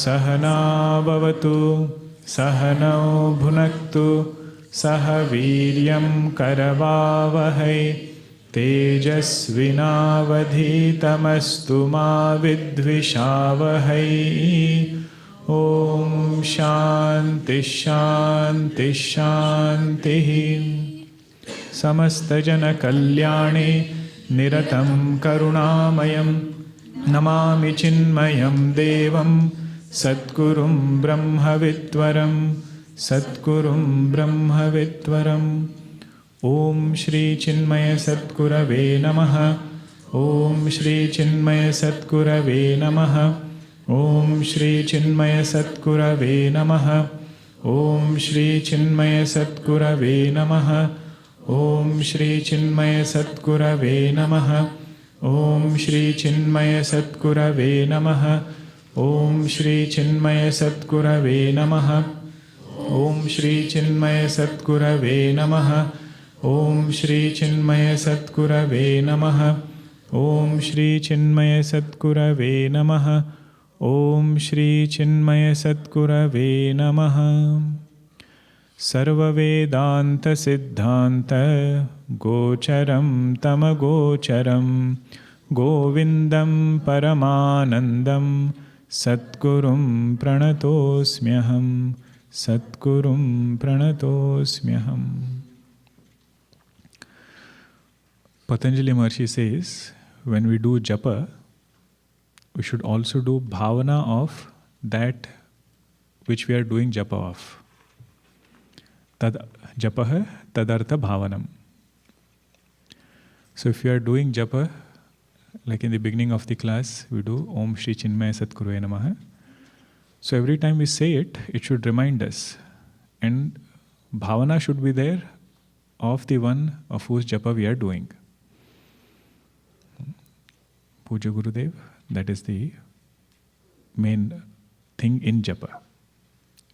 सहना भवतु सहनौ भुनक्तु सह वीर्यं करवावहै तेजस्विनावधीतमस्तु मा विद्विषावहै। ॐ शान्ति शान्ति शान्तिः। समस्तजनकल्याणे निरतं करुणामयं नमामि चिन्मयं देवं सद्गुरुं ब्रह्मविद्वरं सद्गुरुं ब्रह्मविद्वरम्। ॐ श्री चिन्मय सद्गुरवे नमः। ॐ श्री चिन्मय सद्गुरवे नमः। ॐ श्री चिन्मय सद्गुरवे नमः। ॐ श्री चिन्मय सद्गुरवे नमः। ॐ श्री चिन्मय सद्गुरवे नमः। ॐ श्री चिन्मय सद्गुरवे नमः। ॐ श्री चिन्मय सद्गुरवे नमः। ॐ श्री चिन्मय सद्गुरवे नमः। ॐ श्री चिन्मय सद्गुरवे नमः। ॐ श्री चिन्मय सद्गुरवे नमः। ॐ श्री चिन्मय सद्गुरवे नमः। सर्ववेदान्त सिद्धान्त गोचरं तमगोचरं गोविन्दं परमानन्दं सद्गुरुं प्रणतोऽस्म्यहं सद्गुरुं प्रणतोऽस्म्यहम्। Patanjali Maharshi says, when we do japa, we should also do bhavana of that which we are doing japa of. Tad japah tadartha bhavanam. So if you are doing japa, like in the beginning of the class, we do Om Shri Chinmaya Satgurave Namaha. So every time we say it, it should remind us. And bhavana should be there of the one of whose japa we are doing. Puja Gurudev, that is the main thing in japa.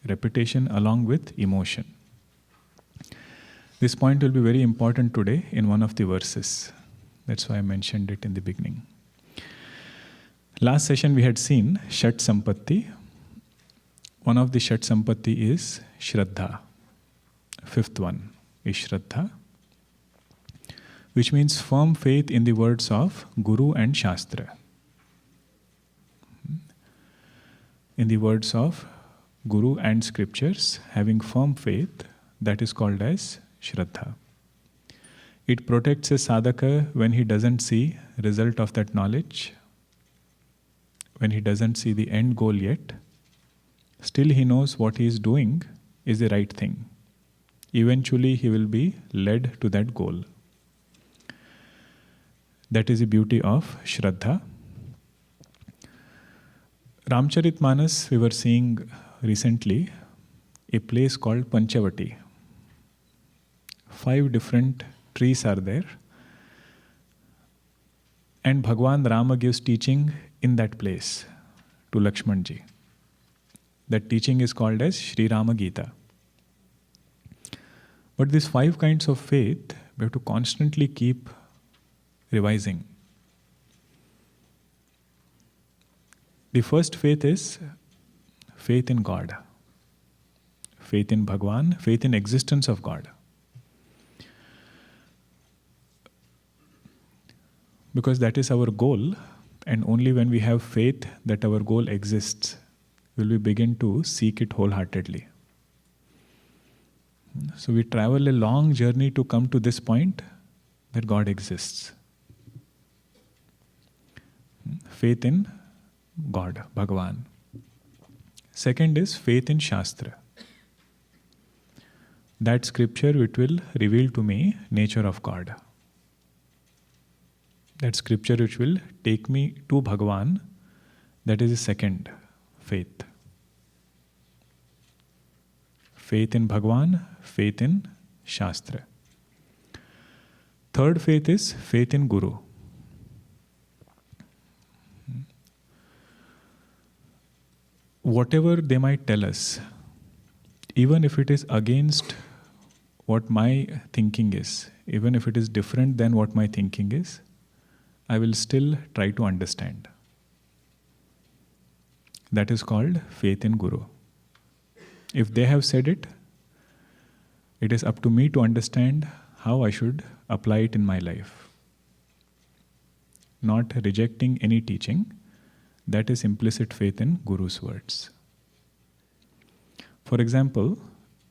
Repetition along with emotion. This point will be very important today in one of the verses. That's why I mentioned it in the beginning. Last session we had seen Shat Sampatti. One of the Shat Sampatti is Shradha. Fifth one is Shradha, which means firm faith in the words of Guru and Shastra. In the words of Guru and Scriptures, having firm faith, that is called as Shradha. It protects a sadhaka when he doesn't see result of that knowledge, when he doesn't see the end goal yet. Still he knows what he is doing is the right thing. Eventually he will be led to that goal. That is the beauty of Shraddha. Ramcharitmanas, we were seeing recently a place called Panchavati. 5 different trees are there. And Bhagwan Rama gives teaching in that place to Lakshmanji. That teaching is called as Sri Rama Gita. But these 5 kinds of faith, we have to constantly keep revising. The first faith is faith in God. Faith in Bhagwan, faith in existence of God. Because that is our goal, and only when we have faith that our goal exists will we begin to seek it wholeheartedly. So we travel a long journey to come to this point that God exists. Faith in God, Bhagavan. Second is faith in Shastra. That scripture which will reveal to me nature of God. That scripture which will take me to Bhagavan That is the second faith. Faith in Bhagwan, faith in Shastra. Third faith is faith in Guru. Whatever they might tell us, even if it is against what my thinking is, even if it is different than what my thinking is, I will still try to understand. That is called faith in Guru. If they have said it, it is up to me to understand how I should apply it in my life. Not rejecting any teaching, that is implicit faith in Guru's words. For example,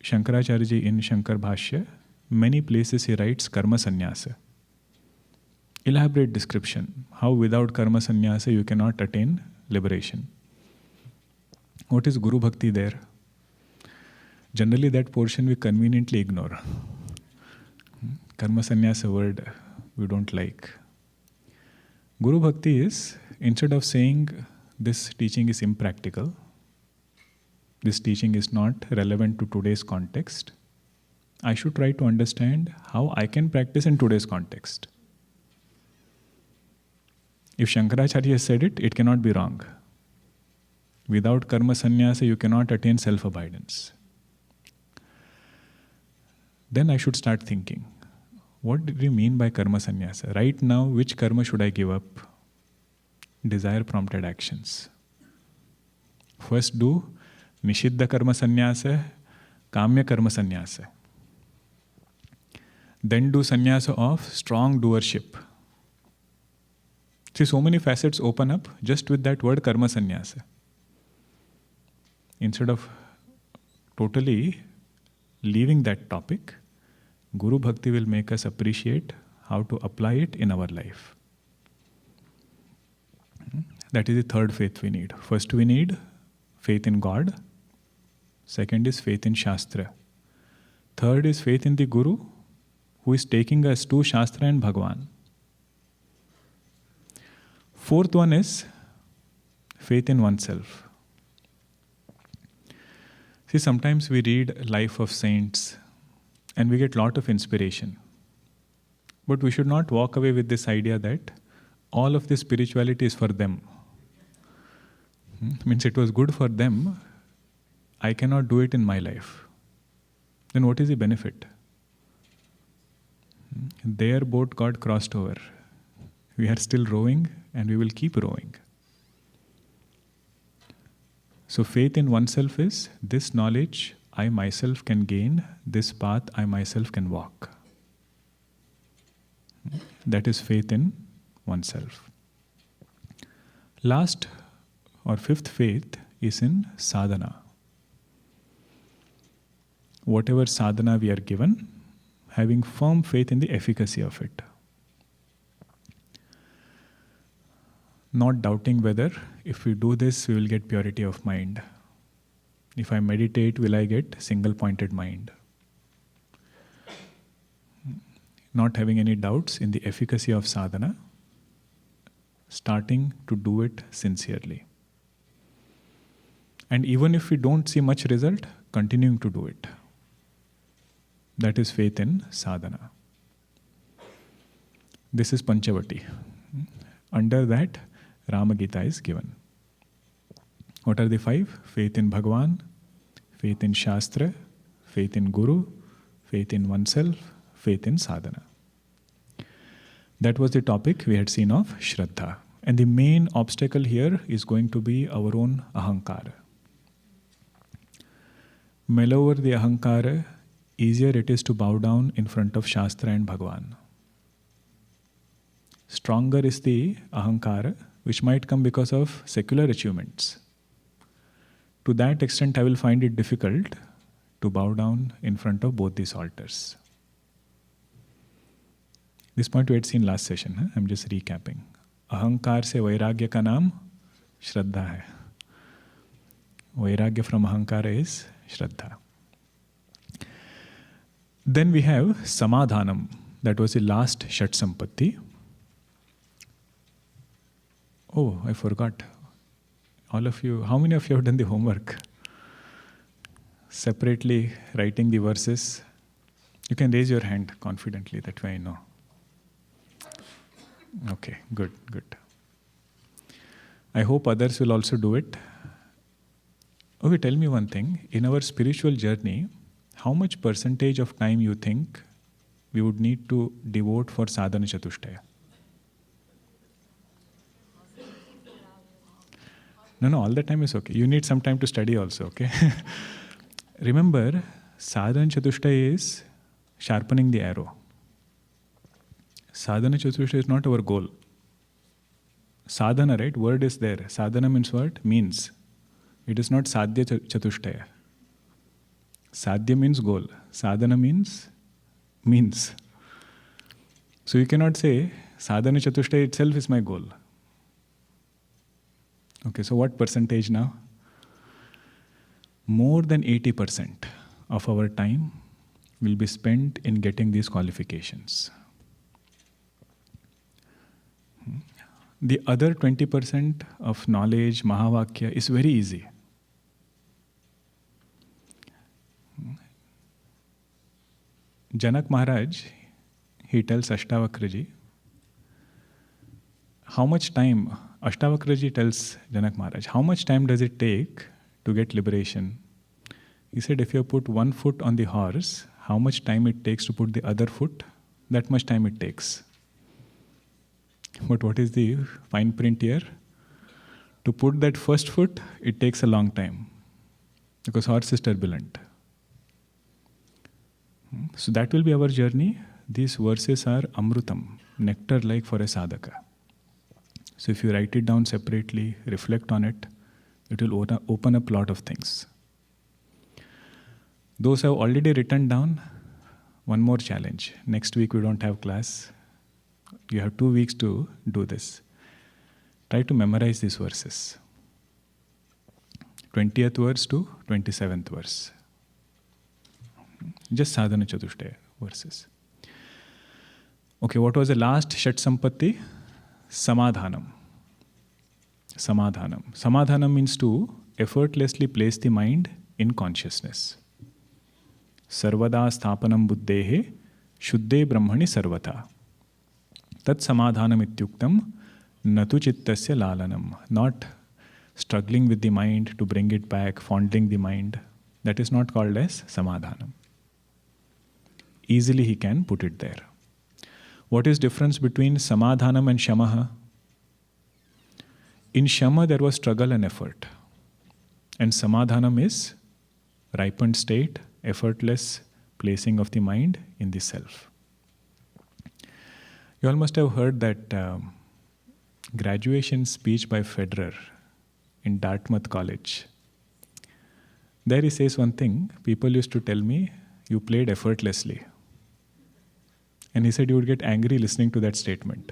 Shankaracharya ji in Shankar Bhashya, many places he writes karma sannyasa. Elaborate description, how without karma sannyasa you cannot attain liberation. What is Guru Bhakti there? Generally that portion we conveniently ignore. Karma sannyasa word we don't like. Guru Bhakti is, instead of saying this teaching is impractical, this teaching is not relevant to today's context, I should try to understand how I can practice in today's context. If Shankaracharya said it, it cannot be wrong. Without karma sannyasa, you cannot attain self-abidance. Then I should start thinking, what did we mean by karma sannyasa? Right now, which karma should I give up? Desire-prompted actions. First do nishiddha karma sannyasa, kamya karma sannyasa. Then do sannyasa of strong doership. See, so many facets open up just with that word karma sannyasa. Instead of totally leaving that topic, Guru Bhakti will make us appreciate how to apply it in our life. That is the third faith we need. First we need faith in God. Second is faith in Shastra. Third is faith in the Guru who is taking us to Shastra and Bhagwan. Fourth one is faith in oneself. See, sometimes we read life of saints and we get a lot of inspiration. But we should not walk away with this idea that all of this spirituality is for them. Means it was good for them, I cannot do it in my life. Then what is the benefit? Their boat got crossed over. We are still rowing and we will keep rowing. So faith in oneself is this knowledge I myself can gain, this path I myself can walk. That is faith in oneself. Last or fifth faith is in sadhana. Whatever sadhana we are given, having firm faith in the efficacy of it. Not doubting whether if we do this, we will get purity of mind. If I meditate, will I get single-pointed mind? Not having any doubts in the efficacy of sadhana, starting to do it sincerely. And even if we don't see much result, continuing to do it. That is faith in sadhana. This is Panchavati. Under that, Rama Gita is given. What are the five? Faith in Bhagwan, faith in Shastra, faith in Guru, faith in oneself, faith in sadhana. That was the topic we had seen of Shraddha. And the main obstacle here is going to be our own ahankara. Mellower the ahankara, easier it is to bow down in front of Shastra and Bhagwan. Stronger is the ahankara, which might come because of secular achievements. To that extent, I will find it difficult to bow down in front of both these altars. This point we had seen last session. I'm just recapping. Ahankar se vairagya ka naam Shraddha hai. Vairagya from ahankara is Shraddha. Then we have samadhanam. That was the last Shat Sampatti. Oh, I forgot. All of you, how many of you have done the homework? Separately writing the verses. You can raise your hand confidently, that way I know. Okay, good. I hope others will also do it. Okay, tell me one thing. In our spiritual journey, how much percentage of time you think we would need to devote for sadhana chatushtaya? No, all the time is okay. You need some time to study also, okay? Remember, sadhana chatushtaya is sharpening the arrow. Sadhana chatushtaya is not our goal. Sadhana, right? Word is there. Sadhana means what? Means. It is not sadhya chatushtaya. Sadhya means goal. Sadhana means means. So you cannot say sadhana chatushtaya itself is my goal. Okay, so what percentage now? More than 80% of our time will be spent in getting these qualifications. The other 20% of knowledge, Mahavakya, is very easy. Janak Maharaj, he tells Ashtavakraji, how much time, Ashtavakraji tells Janak Maharaj, how much time does it take to get liberation? He said, if you put one foot on the horse, how much time it takes to put the other foot, that much time it takes. But what is the fine print here? To put that first foot, it takes a long time, because horse is turbulent. So that will be our journey. These verses are amrutam, nectar like for a sadhaka. So if you write it down separately, reflect on it, it will open up a lot of things. Those who have already written down, one more challenge. Next week we don't have class. You have 2 weeks to do this. Try to memorize these verses. 20th verse to 27th verse. Just sadhana chatushtaya verses. Okay, what was the last Shat Sampatti? Samadhanam. Samadhanam. Samadhanam means to effortlessly place the mind in consciousness. Sarvada sthapanam buddhehe shuddhe brahmani sarvata. Tat samadhanam ityuktam natu chittasya lalanam. Not struggling with the mind to bring it back, fondling the mind. That is not called as samadhanam. Easily he can put it there. What is difference between samadhanam and shamaha? In shama there was struggle and effort. And samadhanam is ripened state, effortless placing of the mind in the self. You all must have heard that graduation speech by Federer in Dartmouth College. There he says one thing, people used to tell me, you played effortlessly. And he said you would get angry listening to that statement.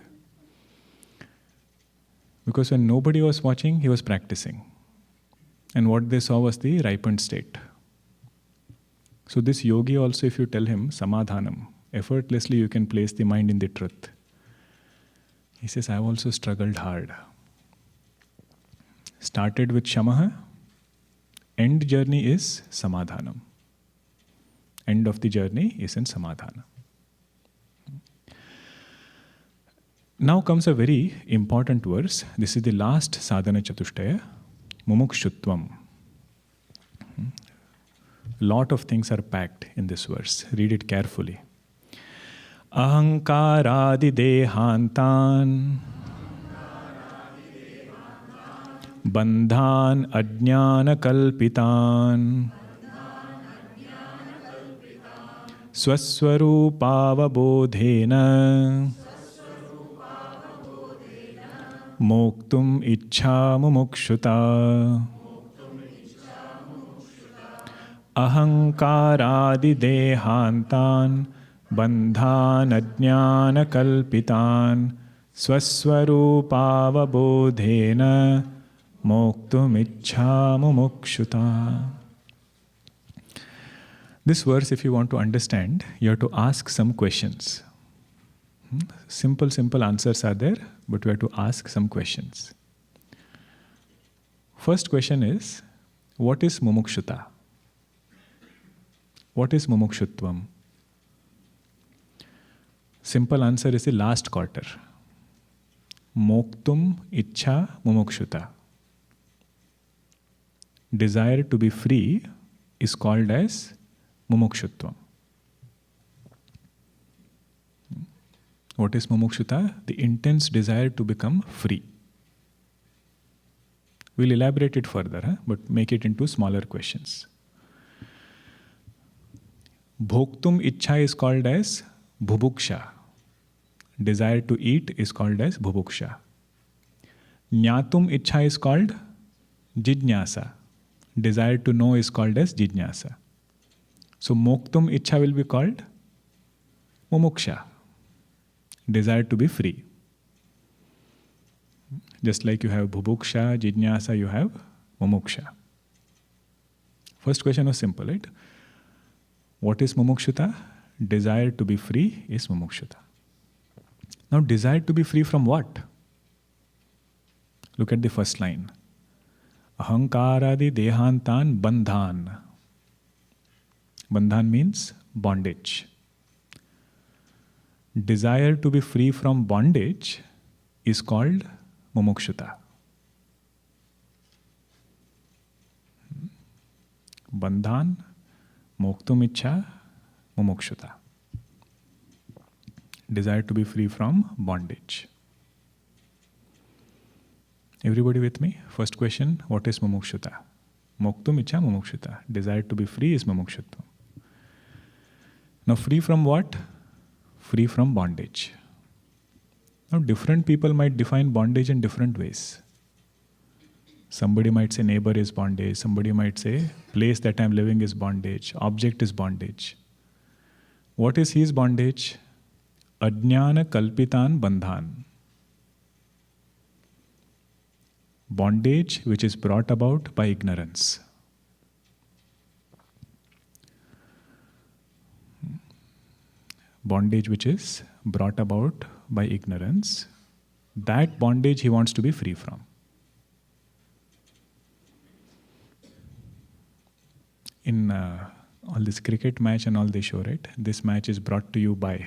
Because when nobody was watching, he was practicing. And what they saw was the ripened state. So this yogi also, if you tell him, samadhanam, effortlessly you can place the mind in the truth. He says, I have also struggled hard. Started with shamaha, end journey is samadhanam. End of the journey is in samadhana. Now comes a very important verse. This is the last sadhana chatushtaya, mumukshutvam. Lot of things are packed in this verse. Read it carefully. Ahankaradi dehantan bandhan ajnana kalpitan swaswarupavabodhena moktum ichha mumukshutva. Ahankaradi dehantan bandhan ajnana kalpitan swaswarupavabodhena moktum ichha mumukshutva. This verse, if you want to understand, you have to ask some questions. Simple answers are there, but we have to ask some questions. First question is, what is mumukshutva? What is mumukshutvam? Simple answer is the last quarter. Moktum ichha mumukshuta. Desire to be free is called as mumukshutvam. What is mumukshutva? The intense desire to become free. We'll elaborate it further, but make it into smaller questions. Bhoktum ichha is called as bhubuksha. Desire to eat is called as bhubuksha. Jnatum ichha is called jijnasa. Desire to know is called as jijnasa. So moktum ichha will be called mumuksha. Desire to be free. Just like you have bhubuksha, jijnasa, you have mumuksha. First question was simple, right? What is mumukshutva? Desire to be free is mumukshutva. Now, desire to be free from what? Look at the first line. Ahankaradi dehantan bandhan. Bandhan means bondage. Desire to be free from bondage is called mumukshutva. Bandhan, moktum ichha, mumukshutva. Desire to be free from bondage. Everybody with me? First question, what is mumukshutva? Moktum ichha mumukshutva. Desire to be free is mumukshutva. Now free from what? Free from bondage. Now different people might define bondage in different ways. Somebody might say neighbor is bondage. Somebody might say place that I am living is bondage. Object is bondage. What is his bondage? Ajnana kalpitan bandhan. Bondage which is brought about by ignorance. Bondage which is brought about by ignorance. That bondage he wants to be free from. In all this cricket match and all they show, right? This match is brought to you by.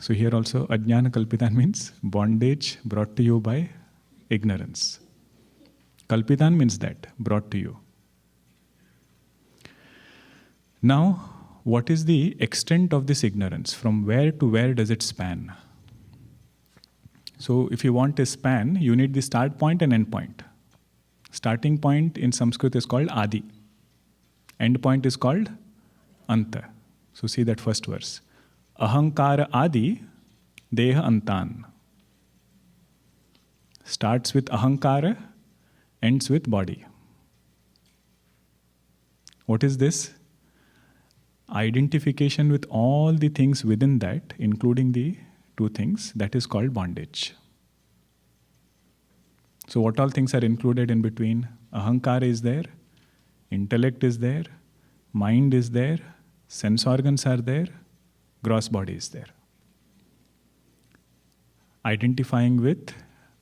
So here also ajnana kalpitan means bondage brought to you by ignorance. Kalpitan means that, brought to you. Now, what is the extent of this ignorance? From where to where does it span? So if you want a span, you need the start point and end point. Starting point in Sanskrit is called Adi. End point is called Anta. So see that first verse. Ahankara Adi, Deha Antan. Starts with Ahankara, ends with body. What is this? Identification with all the things within that, including the two things, that is called bondage. So what all things are included in between? Ahankara is there, intellect is there, mind is there, sense organs are there, gross body is there. Identifying with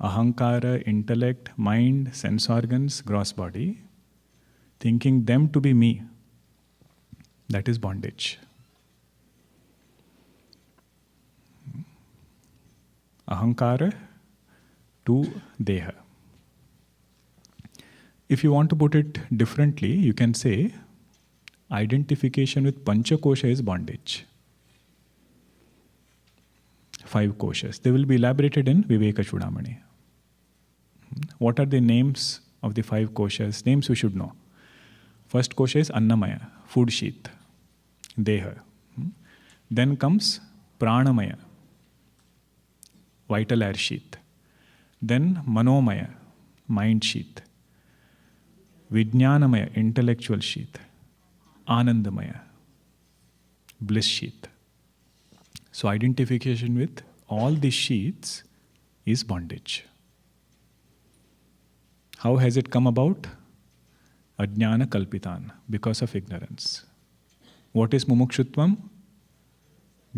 ahankara, intellect, mind, sense organs, gross body, thinking them to be me, that is bondage. Ahankara to deha. If you want to put it differently, you can say identification with panchakosha is bondage. 5 koshas. They will be elaborated in Vivekachoodamani. What are the names of the 5 koshas? Names we should know. First kosha is Annamaya, food sheath, Deha. Then comes Pranamaya, vital air sheath. Then Manomaya, mind sheath. Vijnanamaya, intellectual sheath. Anandamaya, bliss sheath. So identification with all these sheaths is bondage. How has it come about? Ajnana kalpitan, because of ignorance. What is mumukshutvam?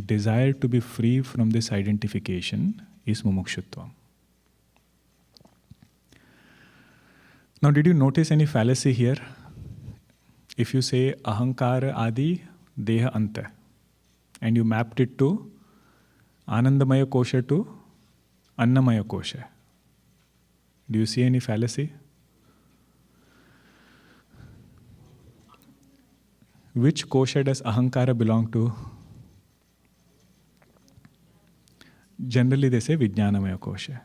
Desire to be free from this identification is mumukshutvam. Now, did you notice any fallacy here? If you say ahankara adi deha anta and you mapped it to anandamaya kosha to annamaya kosha, do you see any fallacy? Which kosha does ahankara belong to? Generally they say Vijnanamaya kosha.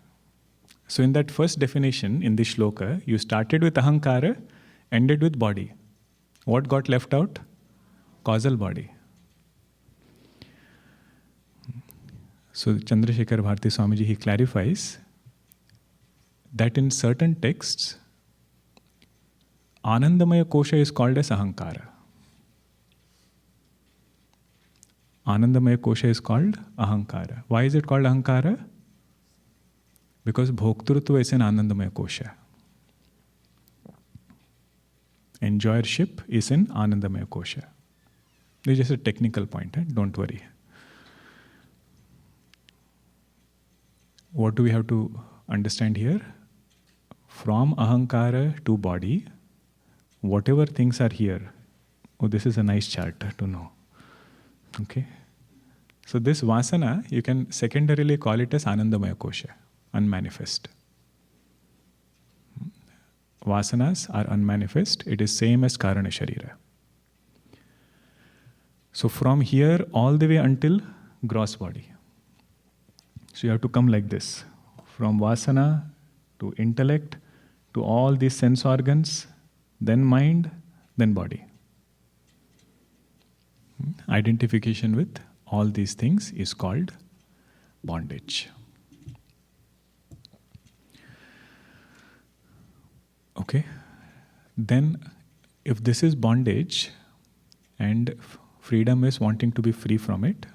So in that first definition in this shloka, you started with ahankara, ended with body. What got left out? Causal body. So Chandrasekhar Bharati Swamiji, he clarifies that in certain texts, Anandamaya kosha is called as ahankara. Anandamaya kosha is called ahankara. Why is it called ahankara? Because bhoktrutva is an Anandamaya kosha. Enjoyership is in Anandamaya kosha. This is just a technical point, don't worry. What do we have to understand here? From ahankara to body, whatever things are here, oh, this is a nice chart to know. Okay? So this vasana, you can secondarily call it as Anandamaya kosha, unmanifest. Vasanas are unmanifest. It is same as Karana Sharira. So from here all the way until gross body. So you have to come like this. From vasana to intellect to all these sense organs, then mind, then body. Identification with all these things is called bondage. Okay? Then, if this is bondage and freedom is wanting to be free from it,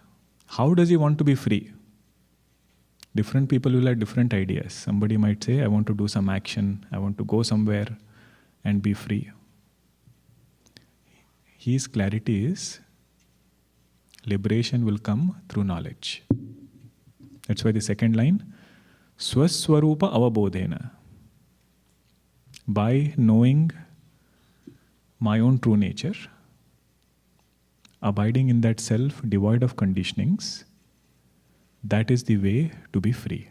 how does he want to be free? Different people will have different ideas. Somebody might say, I want to do some action, I want to go somewhere and be free. His clarity is, liberation will come through knowledge. That's why the second line, Swaswarupa avabodhena. By knowing my own true nature, abiding in that self devoid of conditionings, that is the way to be free.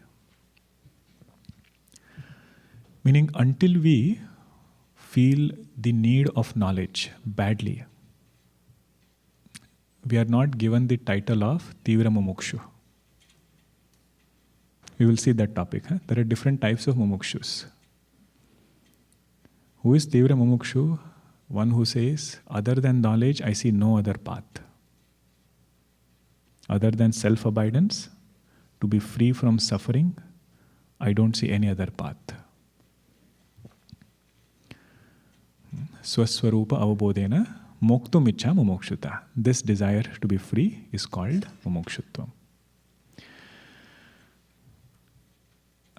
Meaning, until we feel the need of knowledge badly, we are not given the title of Tivra Mumukshu. We will see that topic. There are different types of Mumukshus. Who is Tivra Mumukshu? One who says, other than knowledge, I see no other path. Other than self-abidance, to be free from suffering, I don't see any other path. Swaswarupa avabodhena moktum ichha mumukshutva. This desire to be free is called mumukshutvam.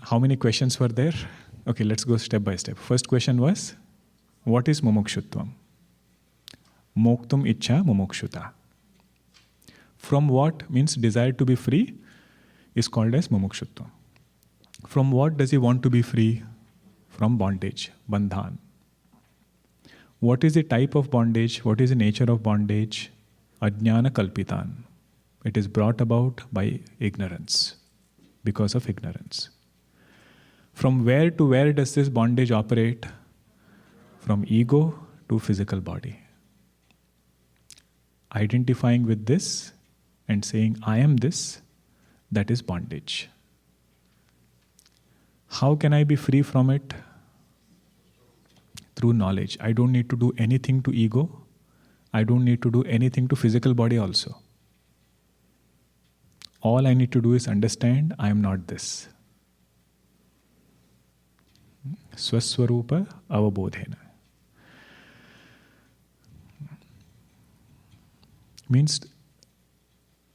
How many questions were there? Okay, let's go step by step. First question was, what is mumukshutvam? Moktum ichha mumukshutva. From what means desire to be free is called as mumukshutvam. From what does he want to be free? From bondage, bandhan. What is the type of bondage? What is the nature of bondage? Ajnana kalpitan. It is brought about by ignorance, because of ignorance. From where to where does this bondage operate? From ego to physical body. Identifying with this and saying, I am this, that is bondage. How can I be free from it? Through knowledge. I don't need to do anything to ego. I don't need to do anything to physical body also. All I need to do is understand I am not this. Swaswarupa avabodhena. Means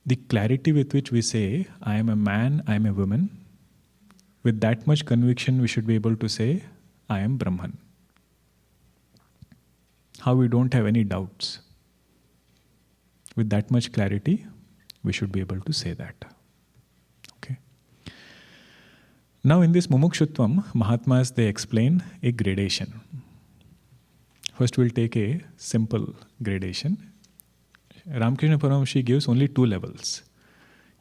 the clarity with which we say, I am a man, I am a woman, with that much conviction we should be able to say, I am Brahman. How we don't have any doubts. With that much clarity, we should be able to say that. Okay. Now in this Mumukshutvam, Mahatmas, they explain a gradation. First we'll take a simple gradation. Ramakrishna Paramahamsa gives only 2 levels.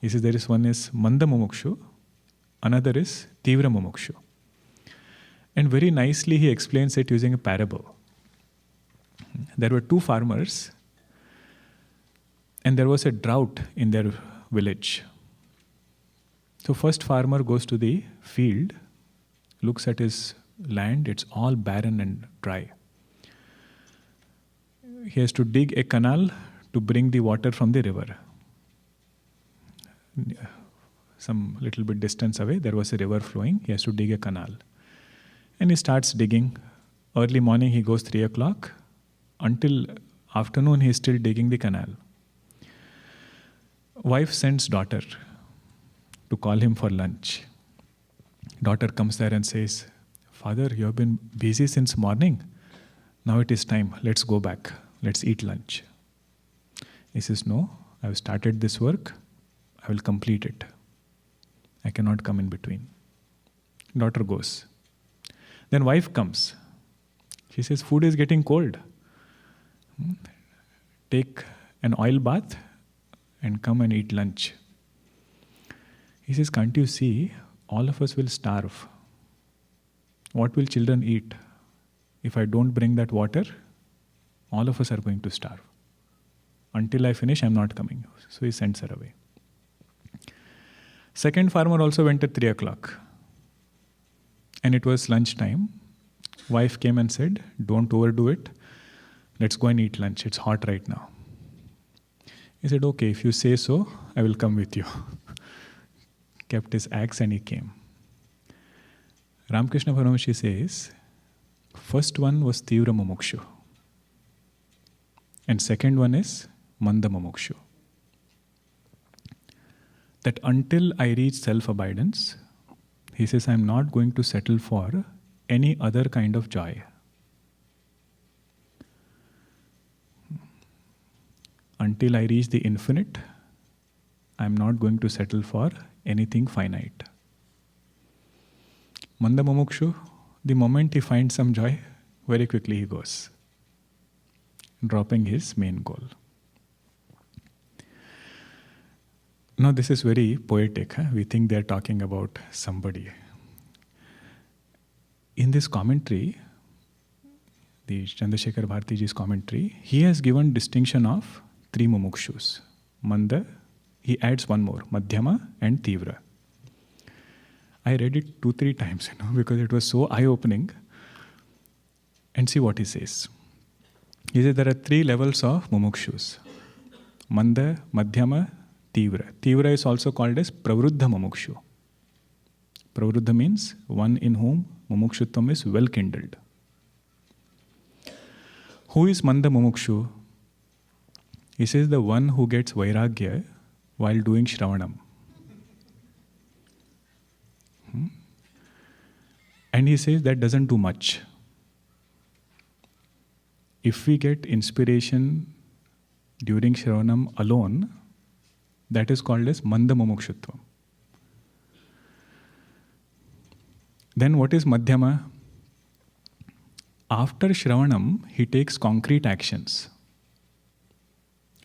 He says there is one is Manda Mumukshu, another is Tivra Mumukshu. And very nicely he explains it using a parable. There were 2 farmers and there was a drought in their village. So first farmer goes to the field, looks at his land, it's all barren and dry. He has to dig a canal to bring the water from the river. Some little bit distance away, there was a river flowing. He has to dig a canal. And he starts digging. Early morning, he goes 3 o'clock. Until afternoon, he is still digging the canal. Wife sends daughter to call him for lunch. Daughter comes there and says, "Father, you have been busy since morning. Now it is time. Let's go back. Let's eat lunch." He says, "No, I have started this work. I will complete it. I cannot come in between." Daughter goes. Then wife comes. She says, "Food is getting cold. Take an oil bath and come and eat lunch." He says, "Can't you see? All of us will starve. What will children eat? If I don't bring that water, all of us are going to starve. Until I finish, I'm not coming." So he sends her away. Second farmer also went at 3 o'clock. And it was lunch time. Wife came and said, "Don't overdo it. Let's go and eat lunch. It's hot right now." He said, "Okay, if you say so, I will come with you." Kept his axe and he came. Ramakrishna Paramahamsa says, first one was Tivra Mumukshu. And second one is Manda Mumukshu. That until I reach self-abidance, he says, I'm not going to settle for any other kind of joy. Until I reach the infinite, I'm not going to settle for anything finite. Manda Mumukshu, the moment he finds some joy, very quickly he goes, dropping his main goal. Now this is very poetic. We think they're talking about somebody. In this commentary, the Chandrasekhar Bharatiji's commentary, he has given distinction of 3 mumukshus. Manda, he adds one more, Madhyama and Tivra. I read it 2-3 times, because it was so eye-opening. And see what he says. He says there are 3 levels of mumukshus. Manda, Madhyama, Tivra. Tivra is also called as Pravruddha Mumukshu. Pravruddha means one in whom Mumukshutvam is well kindled. Who is Manda Mumukshu? He says the one who gets Vairagya while doing Shravanam. And he says that doesn't do much. If we get inspiration during Shravanam alone, that is called as Manda Mumukshutvam. Then what is Madhyama? After Shravanam, he takes concrete actions.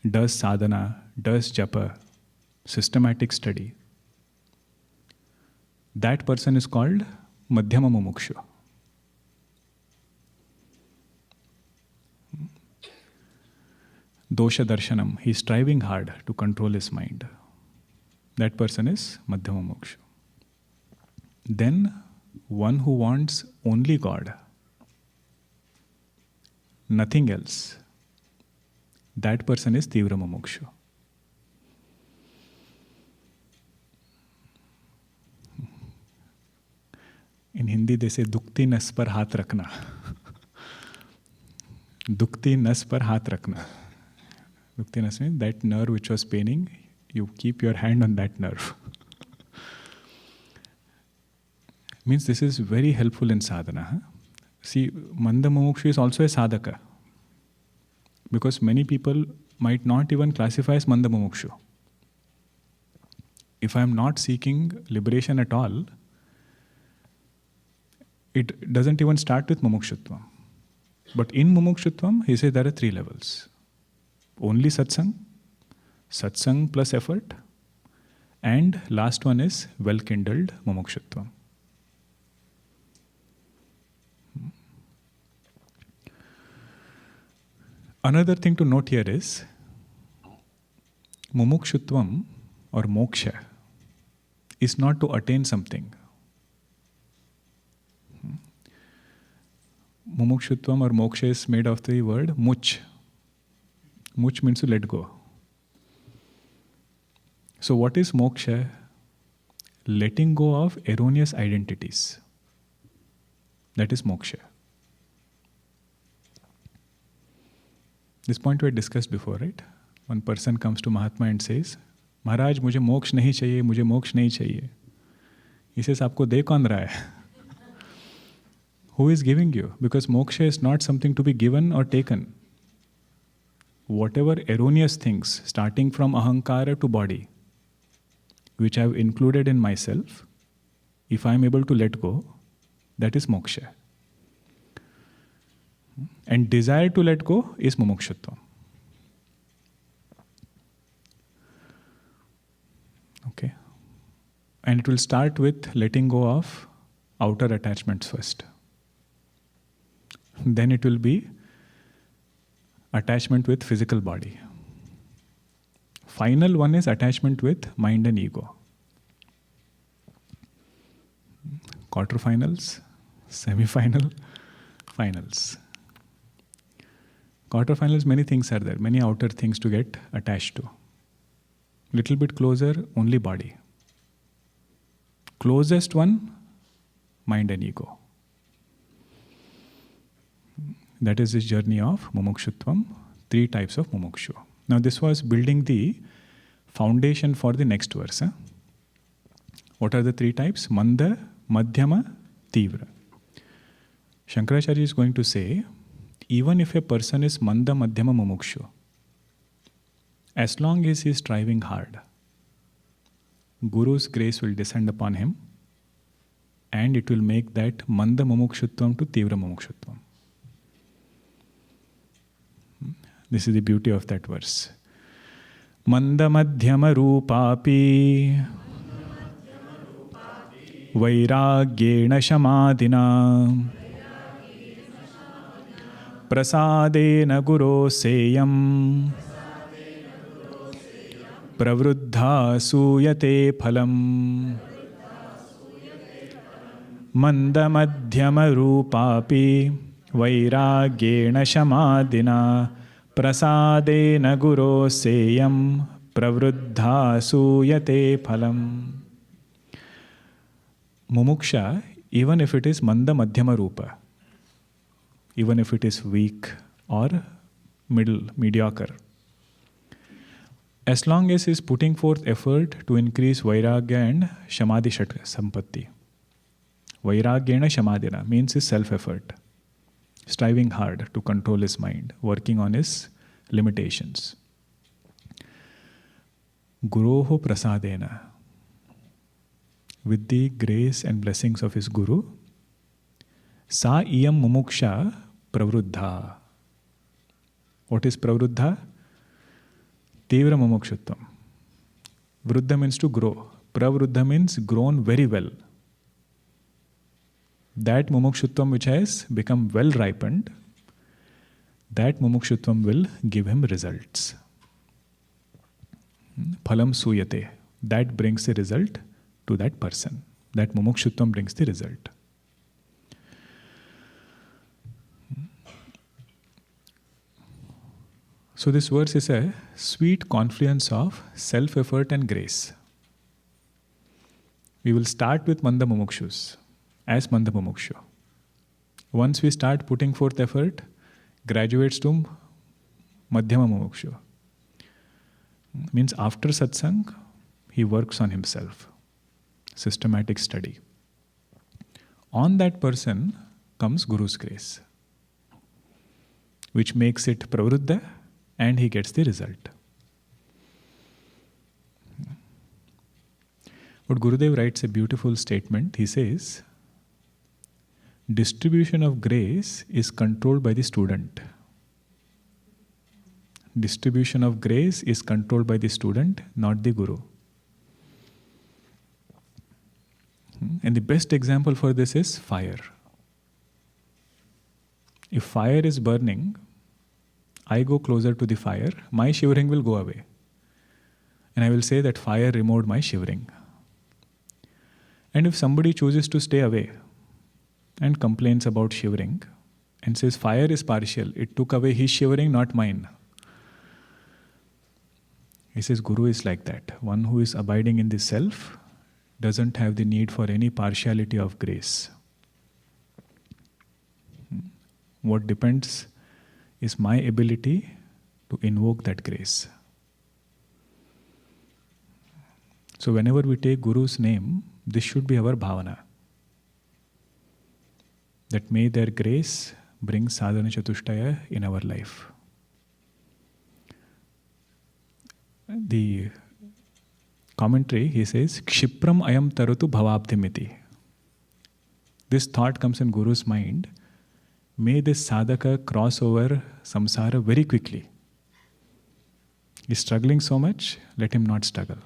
Does sadhana, does japa, systematic study. That person is called Madhyama Mumukshu. Dosha Darshanam, he is striving hard to control his mind. That person is Madhyama Mumukshu. Then one who wants only God, nothing else, that person is Tivra Mumukshu. In Hindi they say dukti nas par haath rakhna. Dukti nas par haath rakhna. Dukti nas means that nerve which was paining, you keep your hand on that nerve. Means this is very helpful in sadhana. See, Manda Mumukshu is also a sadhaka. Because many people might not even classify as Manda Mumukshu. If I am not seeking liberation at all, It doesn't even start with Mumukshutvam. But in Mumukshutvam, he says there are 3 levels. Only satsang, satsang plus effort, and last one is well-kindled Mumukshutvam. Another thing to note here is Mumukshutvam or moksha is not to attain something. Mumukshutvam or moksha is made of the word much. Much means to let go. So what is moksha? Letting go of erroneous identities. That is moksha. This point we had discussed before, right? One person comes to Mahatma and says, Maharaj, मुझे मोक्ष नहीं चाहिए, मुझे मोक्ष नहीं चाहिए. He says, आपको दे कौन रहा है? Who is giving you? Because moksha is not something to be given or taken. Whatever erroneous things, starting from ahankara to body, which I have included in myself, if I am able to let go, that is moksha. And desire to let go is mumukshutvam. Okay. And it will start with letting go of outer attachments first. Then it will be attachment with physical body. Final one is attachment with mind and ego. Quarterfinals, semi-final, finals. Quarterfinals, many things are there, many outer things to get attached to. Little bit closer, only body. Closest one, mind and ego. That is this journey of mumukshutvam, 3 types of mumukshu. Now this was building the foundation for the next verse. What are the 3 types? Manda, Madhyama, Tivra. Shankaracharya is going to say, even if a person is Manda, Madhyama, Mumukshu, as long as he is striving hard, Guru's grace will descend upon him and it will make that Manda Mumukshutvam to Tivra Mumukshutvam. This is the beauty of that verse. Manda Madhyama Rupapi Vairagyena Shamadina Prasadena Guro Seyam Pravruddha Suyate Phalam Manda Madhyama Rupapi Vairagyena Shamadina Prasadena Guro Seyam Pravruddha Suyate Phalam. Mumuksha, even if it is Manda Madhyama Rupa, even if it is weak or middle, mediocre, as long as he is putting forth effort to increase Vairagya and Shamadhi Shat Sampatti. Vairagyena Shamadina means his self-effort, striving hard to control his mind, working on his limitations. Guroho Prasadena, with the grace and blessings of his Guru, Sa iyam mumuksha pravruddha. What is pravruddha? Tivra mumukshutvam. Vruddha means to grow. Pravruddha means grown very well. That mumukshutvam which has become well ripened, that mumukshutvam will give him results. Phalam suyate. That brings the result to that person. That mumukshutvam brings the result. So this verse is a sweet confluence of self-effort and grace. We will start with Manda Mumukshus as Manda Mumukshu. Once we start putting forth effort, graduates to Madhyama Mumukshu. Means after satsang, he works on himself. Systematic study. On that person comes Guru's grace, which makes it pravruddha, and he gets the result. But Gurudev writes a beautiful statement. He says, Distribution of grace is controlled by the student. Distribution of grace is controlled by the student, not the guru. And the best example for this is fire. If fire is burning, I go closer to the fire, my shivering will go away. And I will say that fire removed my shivering. And if somebody chooses to stay away and complains about shivering and says fire is partial, it took away his shivering, not mine. He says Guru is like that. One who is abiding in the self doesn't have the need for any partiality of grace. What depends is my ability to invoke that grace. So whenever we take Guru's name, this should be our bhavana. That may their grace bring sadhana chatushtaya in our life. The commentary, he says, Kshipram ayam taratu bhavabdhimiti. This thought comes in Guru's mind. May this sadhaka cross over samsara very quickly. He's struggling so much, let him not struggle.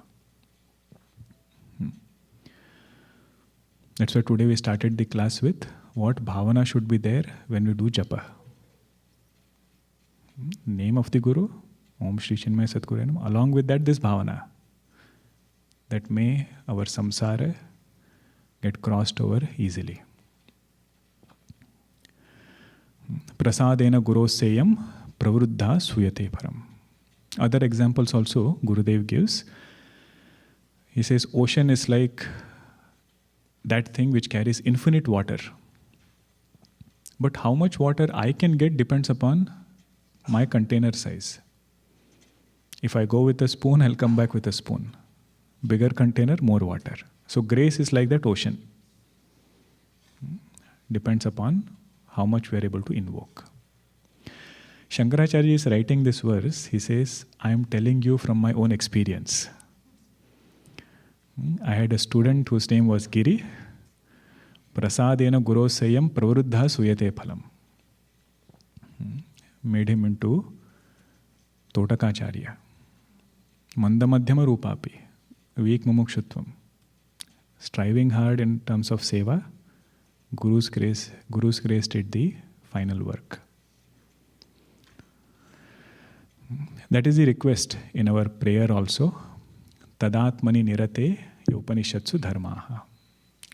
That's why today we started the class with what bhavana should be there when we do japa. Name of the Guru, Om Shri Chinmaya Sadguru Namo. Along with that, this bhavana. That may our samsara get crossed over easily. Prasadena guroseyam pravruddha suyate param. Other examples also Gurudev gives. He says ocean is like that thing which carries infinite water. But how much water I can get depends upon my container size. If I go with a spoon, I'll come back with a spoon. Bigger container, more water. So grace is like that ocean. Depends upon how much we are able to invoke. Shankaracharya is writing this verse. He says, I am telling you from my own experience. I had a student whose name was Giri. Prasadena gurosayam pravruddha suyate phalam. Made him into Totakacharya. Mandamadhyama rupapi. Weak mumukshutvam. Striving hard in terms of seva. Guru's grace did the final work. That is the request in our prayer also. Tadatmani nirate upanishatsu dharmaha.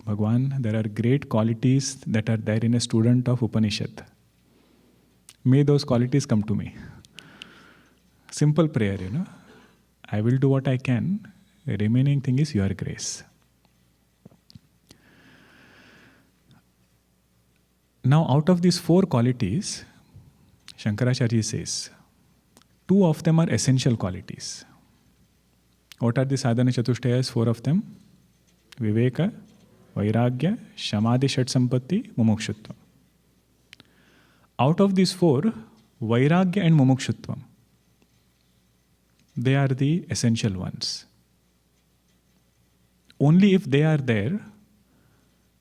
Bhagwan, there are great qualities that are there in a student of Upanishad. May those qualities come to me. Simple prayer, I will do what I can. The remaining thing is your grace. Now, out of these 4 qualities, Shankaracharya says, 2 of them are essential qualities. What are the sadhana chatushtayas? 4 of them. Viveka, Vairagya, Shamadhi Shat Sampatti, Mumukshutvam. Out of these 4, Vairagya and Mumukshutvam, they are the essential ones. Only if they are there,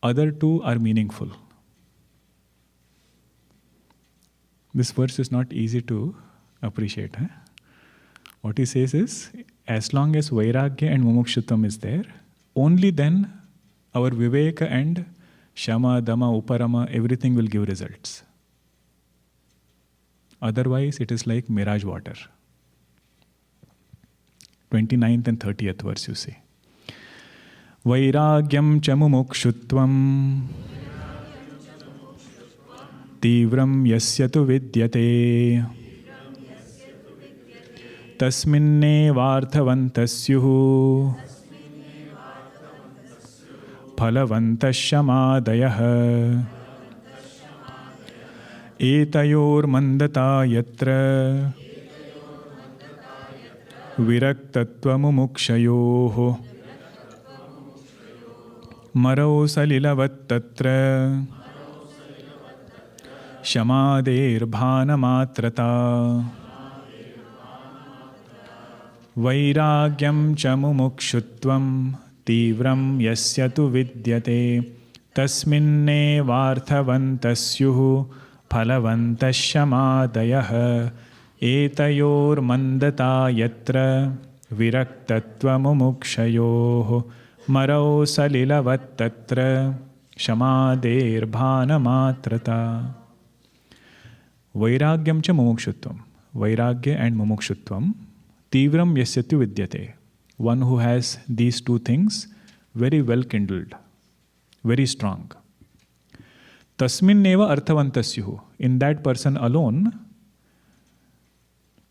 other 2 are meaningful. This verse is not easy to appreciate. What he says is, as long as Vairagya and Mumukshutvam is there, only then our Viveka and Shama, Dama, Uparama, everything will give results. Otherwise, it is like mirage water. 29th and 30th verse you see. Vairagyam cha mumukshutvam tivram yasya tu vidyate tasminne varthavantasyuhu phalavantashyamadayah etayor mandata yatra viraktatva mumukshayoh marau salilavat tatra shamader bhanamatrata vairagyam cha mumukshutvam tivram yasya tu vidyate tasminnevarthavantasyuh phalavantashyamadayah etayormandata yatra viraktatva mumukshyoh marau salilavat tatra shamader bhanamatrata. Vairagyam cha mumukshutvam. Vairagya and mumukshutvam. Tivram yasyatu vidyate. One who has these two things very well kindled, very strong. Tasmin neva arthavantasyuh. In that person alone,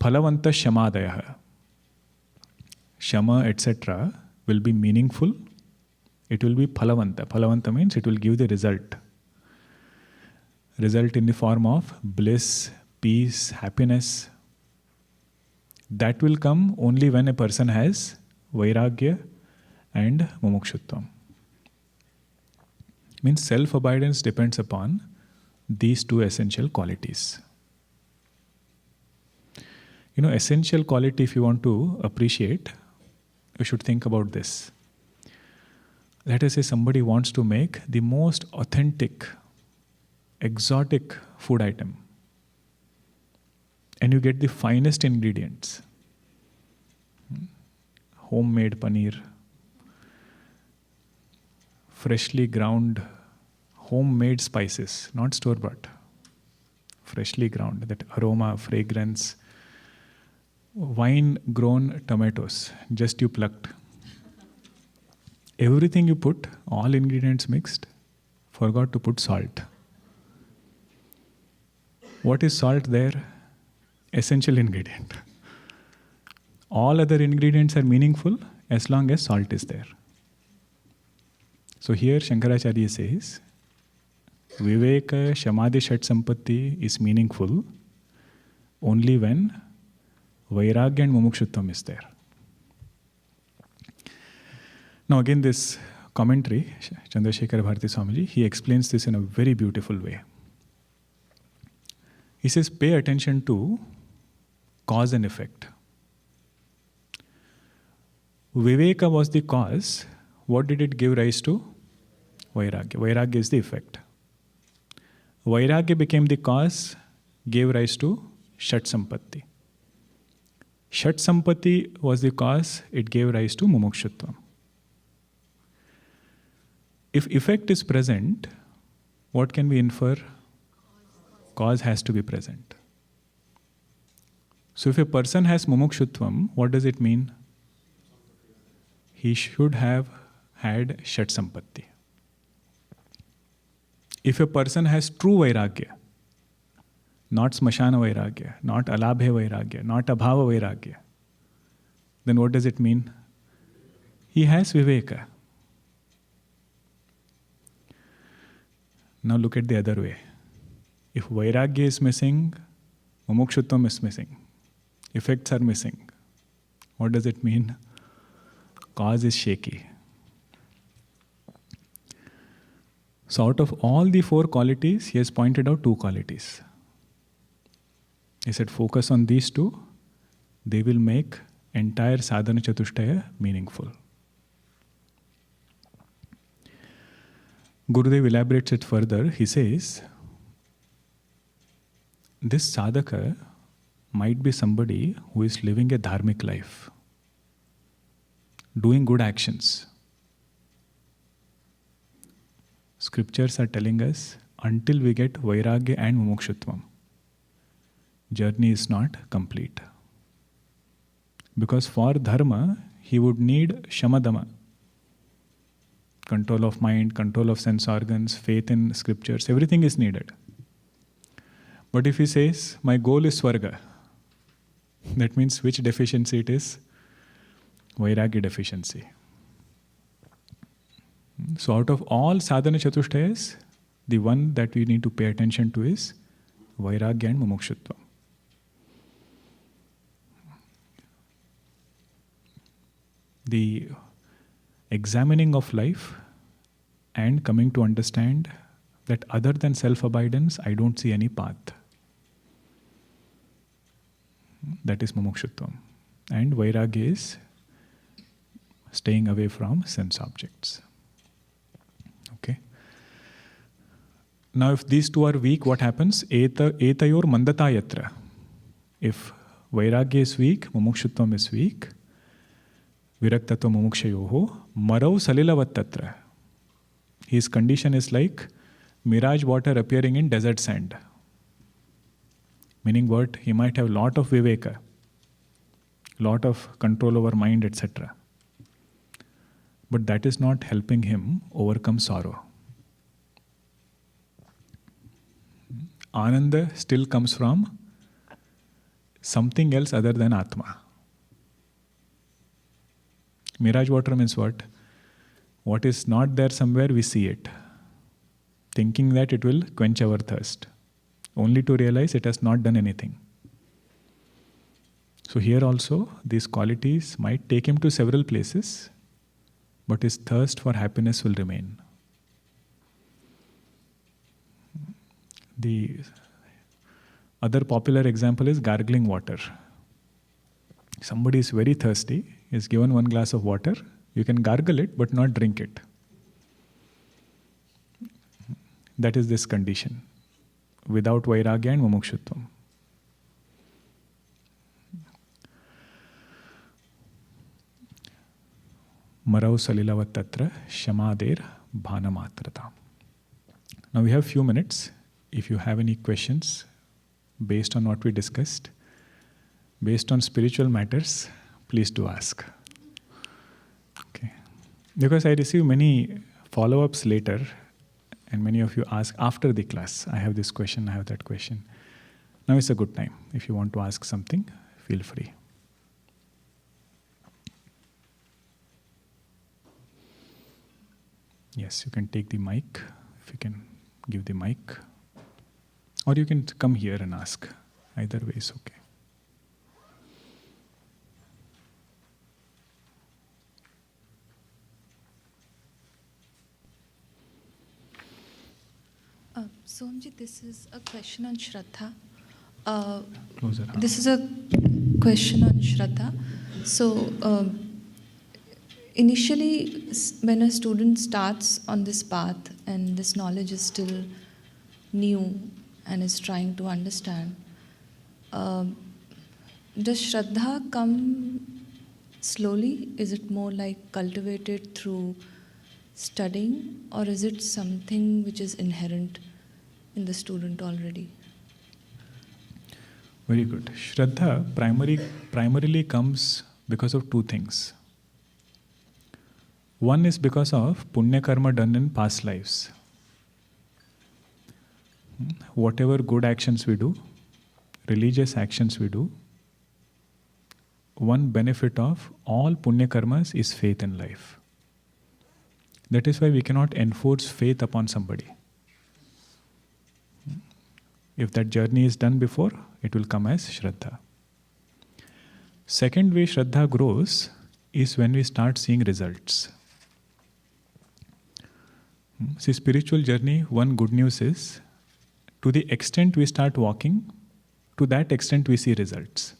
phalavanta shamadayah. Shama, etc. will be meaningful. It will be phalavanta. Phalavanta means it will give the result. Result in the form of bliss, peace, happiness. That will come only when a person has vairagya and mumukshutvam. Means self-abidance depends upon these two essential qualities. Essential quality, if you want to appreciate, you should think about this. Let us say somebody wants to make the most authentic, exotic food item, and you get the finest ingredients. Homemade paneer, freshly ground, homemade spices, not store-bought. Freshly ground, that aroma, fragrance, wine-grown tomatoes, just you plucked. Everything you put, all ingredients mixed, forgot to put salt. What is salt there? Essential ingredient. All other ingredients are meaningful as long as salt is there. So here Shankaracharya says, Viveka Shamadhi Shat Sampatti is meaningful only when Vairagya and Mumukshutvam is there. Now again this commentary, Chandrasekhar Bharati Swamiji, he explains this in a very beautiful way. He says, pay attention to cause and effect. Viveka was the cause. What did it give rise to? Vairagya. Vairagya is the effect. Vairagya became the cause, gave rise to Shat Sampatti. Shat Sampatti was the cause, it gave rise to Mumukshutvam. If effect is present, what can we infer? Cause has to be present. So if a person has Mumukshutvam, what does it mean? He should have had Shat Sampatti. If a person has true Vairagya, not Smashana Vairagya, not Alabhe Vairagya, not Abhava Vairagya, then what does it mean? He has Viveka. Now look at the other way. If Vairagya is missing, Mumukshutvam is missing. Effects are missing. What does it mean? Cause is shaky. So out of all the four qualities, he has pointed out two qualities. He said, focus on these two, they will make entire sadhana chatushtaya meaningful. Gurudev elaborates it further. He says, this sadhaka might be somebody who is living a dharmic life, doing good actions. Scriptures are telling us, until we get Vairagya and Mumukshutvam, journey is not complete. Because for dharma, he would need shamadama, control of mind, control of sense organs, faith in scriptures, everything is needed. But if he says, my goal is Swarga, that means which deficiency it is? Vairagya deficiency. So out of all sadhana chatushtayas, the one that we need to pay attention to is Vairagya and Mumukshutva. The examining of life and coming to understand that other than self-abidance, I don't see any path. That is Mumukshutvam. And Vairagya is staying away from sense objects. Okay. Now, if these two are weak, what happens? Etayor mandata yatra. If vairagya is weak, mumukshutvam is weak, viraktato mumukshayoho, marau salilavat tatra. His condition is like mirage water appearing in desert sand. Meaning what? He might have lot of viveka, lot of control over mind, etc. But that is not helping him overcome sorrow. Ananda still comes from something else other than Atma. Mirage water means what? What is not there somewhere, we see it, thinking that it will quench our thirst, only to realize it has not done anything. So here also, these qualities might take him to several places, but his thirst for happiness will remain. The other popular example is gargling water. Somebody is very thirsty, is given one glass of water, you can gargle it but not drink it. That is this condition, without vairagya and mumukshutvam. Marau salilavat tatra shamader bhanamatrata. Now we have few minutes. If you have any questions based on what we discussed, based on spiritual matters, please do ask. Okay. Because I receive many follow-ups later, and many of you ask after the class, I have this question, I have that question. Now is a good time. If you want to ask something, feel free. Yes, you can take the mic, if you can give the mic. Or you can come here and ask. Either way is okay. Sohamji, this is a question on shradha. Closer. This is a question on shradha. So, initially, when a student starts on this path and this knowledge is still new and is trying to understand, does shradha come slowly? Is it more like cultivated through studying, or is it something which is inherent in the student already? Very good. Shraddha primarily comes because of two things. One is because of punya karma done in past lives. Whatever good actions we do, religious actions we do, one benefit of all punya karmas is faith in life. That is why we cannot enforce faith upon somebody. If that journey is done before, it will come as shraddha. Second way shraddha grows is when we start seeing results. See, spiritual journey, one good news is, to the extent we start walking, to that extent we see results.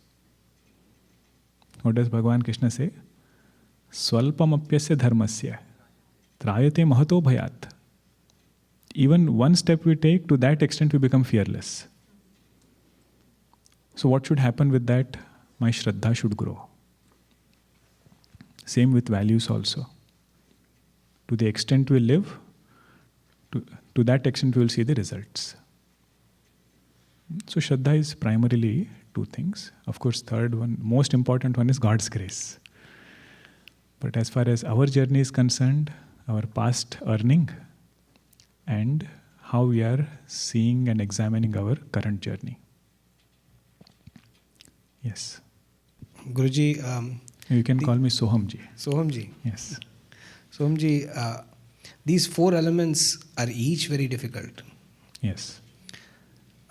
What does Bhagavan Krishna say? Swalpamapyasya dharmasya trayate mahato bhayat. Even one step we take, to that extent we become fearless. So what should happen with that? My shraddha should grow. Same with values also. To the extent we live, to that extent we will see the results. So shraddha is primarily two things. Of course, third one, most important one is God's grace. But as far as our journey is concerned, our past earning, and how we are seeing and examining our current journey. Yes. Guruji, you can call me Sohamji. Sohamji. Yes. Sohamji, these four elements are each very difficult. Yes.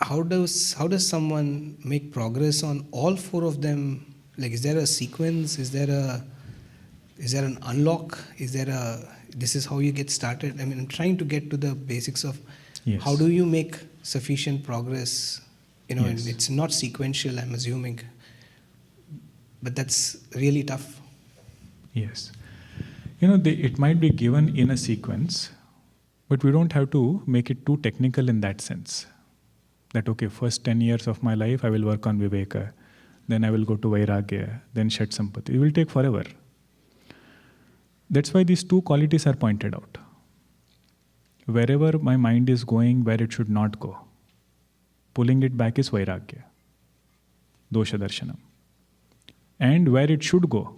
How does someone make progress on all four of them? Like, is there a sequence? Is there an unlock? This is how you get started? I mean, I'm trying to get to the basics of how do you make sufficient progress? You know, and it's not sequential, I'm assuming. But that's really tough. Yes. You know, it might be given in a sequence, But we don't have to make it too technical in that sense. That, okay, first 10 years of my life I will work on Viveka, then I will go to Vairagya, then Shat Sampati. It will take forever. That's why these two qualities are pointed out. Wherever my mind is going where it should not go, pulling it back is Vairagya, Dosha Darshanam. And where it should go,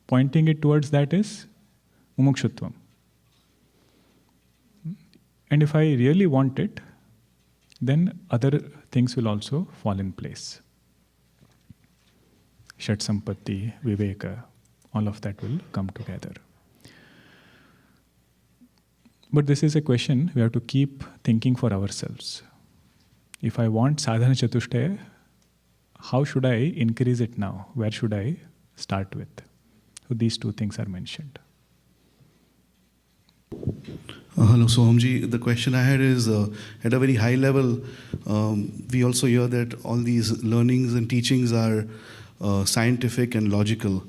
pointing it towards that is Mumukshutvam. And if I really want it, then other things will also fall in place. Shat Sampatti, Viveka, all of that will come together. But this is a question we have to keep thinking for ourselves. If I want sadhana chatushtaya, how should I increase it now? Where should I start with? So these two things are mentioned. Hello, Sohamji. The question I had is, at a very high level, we also hear that all these learnings and teachings are scientific and logical.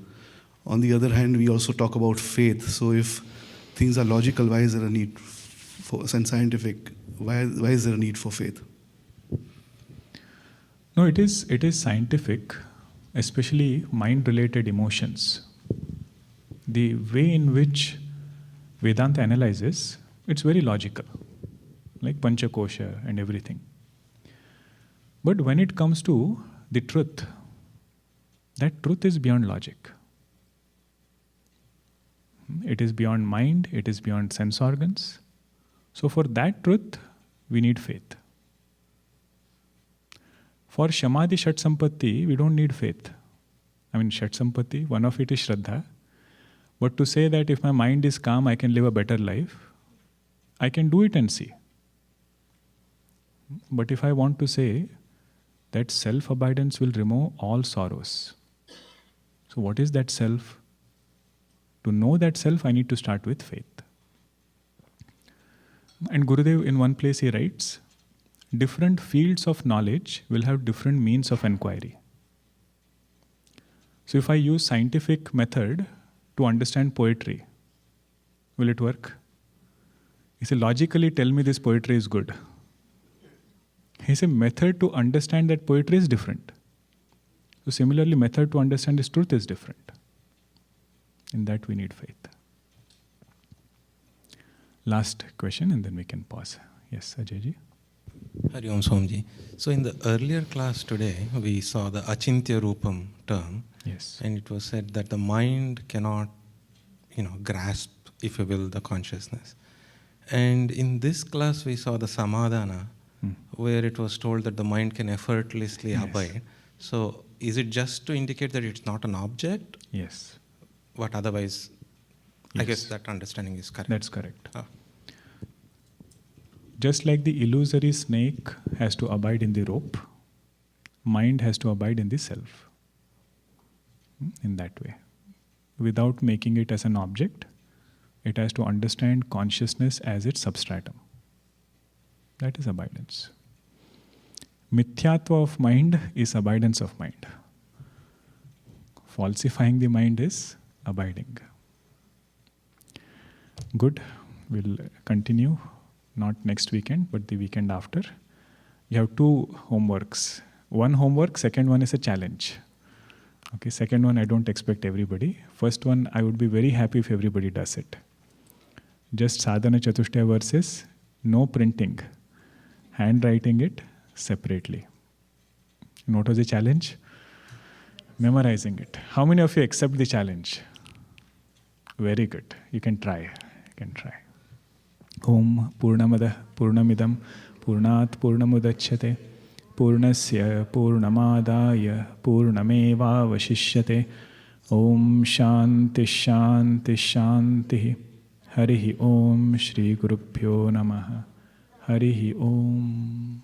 On the other hand, we also talk about faith. So if things are logical, why is there a need for, and scientific, why is there a need for faith? No, it is scientific, especially mind-related emotions. The way in which Vedanta analyzes, it's very logical, like Panchakosha and everything. But when it comes to the truth, that truth is beyond logic. It is beyond mind, it is beyond sense organs. So for that truth, we need faith. For Shamadhi Shat Sampatti, we don't need faith. I mean, Shat Sampatti, one of it is shradha. But to say that if my mind is calm, I can live a better life, I can do it and see. But if I want to say that self-abidance will remove all sorrows. So what is that self? To know that self, I need to start with faith. And Gurudev, in one place he writes, different fields of knowledge will have different means of inquiry. So if I use scientific method to understand poetry, will it work? He said, logically tell me this poetry is good. He said, method to understand that poetry is different. So similarly, method to understand this truth is different. In that we need faith. Last question and then we can pause. Yes, Ajayji. Hari Om Sohamji. So in the earlier class today, we saw the Achintya Rupam term. Yes. And it was said that the mind cannot, grasp, if you will, the consciousness. And in this class, we saw the samadhana, where it was told that the mind can effortlessly abide. So is it just to indicate that it's not an object? Yes. But otherwise, Yes. I guess that understanding is correct. That's correct. Ah. Just like the illusory snake has to abide in the rope, mind has to abide in the self. In that way. Without making it as an object, it has to understand consciousness as its substratum. That is abidance. Mithyatva of mind is abidance of mind. Falsifying the mind is abiding. Good. We'll continue, not next weekend, but the weekend after. You have two homeworks. One homework, second one is a challenge. Okay, second one I don't expect everybody. First one, I would be very happy if everybody does it. Just sadhana chatushtaya verses, no printing. Handwriting it separately. And what was the challenge? Memorizing it. How many of you accept the challenge? Very good. You can try. You can try. Om Purnamada Purnamidam Purnat Purnamudachyate Purnasya Purnamadaya Purnameva Vashishyate Om Shanti Shanti Shanti Harihi Om Shri Gurubhyo Namaha Harihi Om.